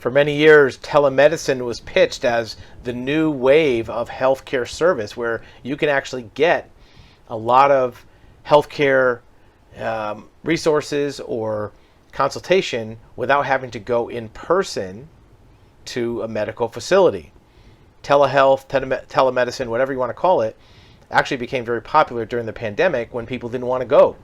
For many years, telemedicine was pitched as the new wave of healthcare service where you can actually get a lot of healthcare resources or consultation without having to go in person to a medical facility. Telehealth, telemedicine, whatever you want to call it, actually became very popular during the pandemic when people didn't want to go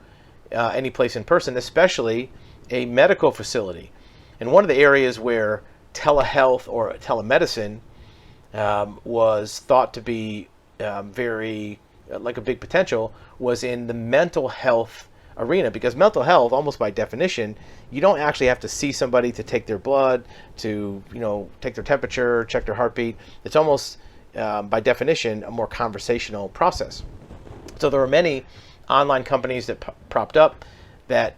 any place in person, especially a medical facility. And one of the areas where telehealth or telemedicine was thought to be very like a big potential was in the mental health arena, because mental health, almost by definition, you don't actually have to see somebody to take their blood, to take their temperature, check their heartbeat. It's almost by definition a more conversational process. So there were many online companies that propped up that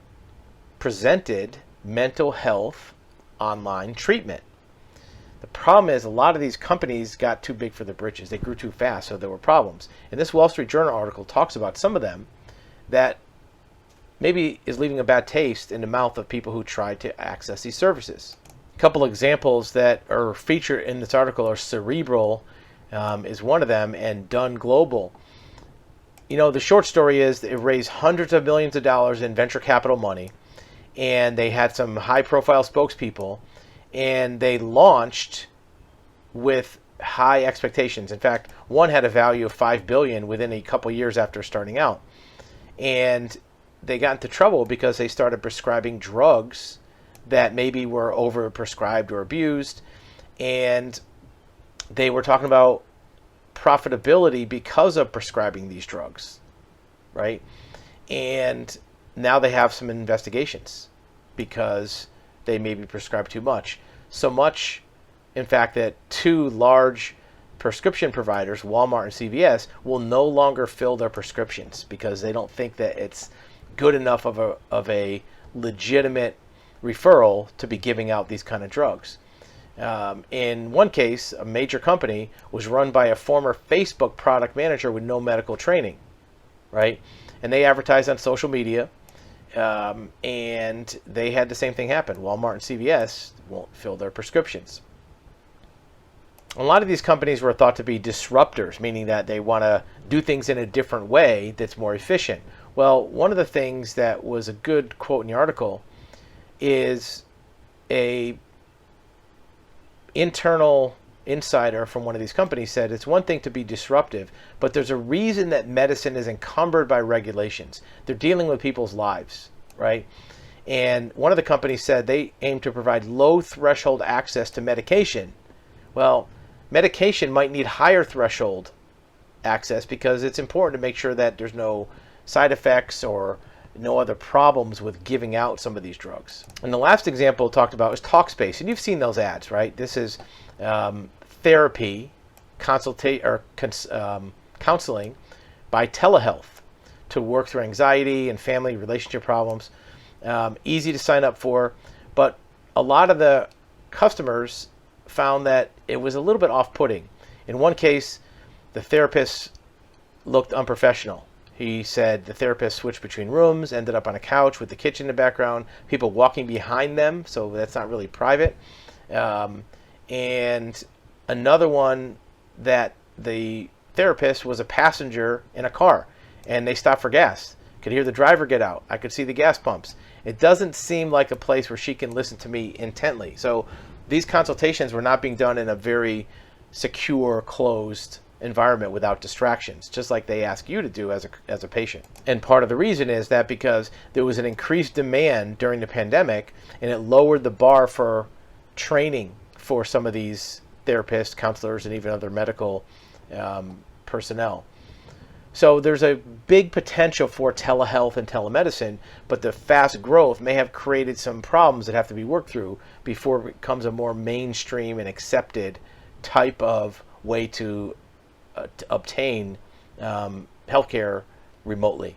presented mental health online treatment. The problem is a lot of these companies got too big for their britches. They grew too fast, so there were problems. And this Wall Street Journal article talks about some of them that maybe is leaving a bad taste in the mouth of people who try to access these services. A couple examples that are featured in this article are Cerebral is one of them, and Dun Global. The short story is it raised hundreds of millions of dollars in venture capital money, and they had some high-profile spokespeople, and they launched with high expectations. In fact, one had a value of $5 billion within a couple years after starting out. And they got into trouble because they started prescribing drugs that maybe were overprescribed or abused. And they were talking about profitability because of prescribing these drugs, right? And now they have some investigations because they maybe prescribed too much. So much, in fact, that two large prescription providers, Walmart and CVS, will no longer fill their prescriptions because they don't think that it's good enough of a legitimate referral to be giving out these kind of drugs. In one case, a major company was run by a former Facebook product manager with no medical training, right? And they advertised on social media, and they had the same thing happen. Walmart and CVS won't fill their prescriptions. A lot of these companies were thought to be disruptors, meaning that they want to do things in a different way that's more efficient. Well, one of the things that was a good quote in the article is a internal insider from one of these companies said it's one thing to be disruptive, but there's a reason that medicine is encumbered by regulations. They're dealing with people's lives, right? And one of the companies said they aim to provide low threshold access to medication. Well, medication might need higher threshold access because it's important to make sure that there's no side effects or no other problems with giving out some of these drugs. And the last example talked about is Talkspace, and you've seen those ads, right? This is therapy, counseling by telehealth to work through anxiety and family relationship problems. Easy to sign up for, but a lot of the customers found that it was a little bit off-putting. In one case, the therapist looked unprofessional. He said the therapist switched between rooms, ended up on a couch with the kitchen in the background, people walking behind them, so that's not really private. And another one that the therapist was a passenger in a car, and they stopped for gas. Could hear the driver get out. I could see the gas pumps. It doesn't seem like a place where she can listen to me intently. So these consultations were not being done in a very secure, closed environment without distractions, just like they ask you to do as a patient. And part of the reason is that because there was an increased demand during the pandemic, and it lowered the bar for training for some of these therapists, counselors, and even other medical personnel. So there's a big potential for telehealth and telemedicine, but the fast growth may have created some problems that have to be worked through before it becomes a more mainstream and accepted type of way to obtain healthcare remotely.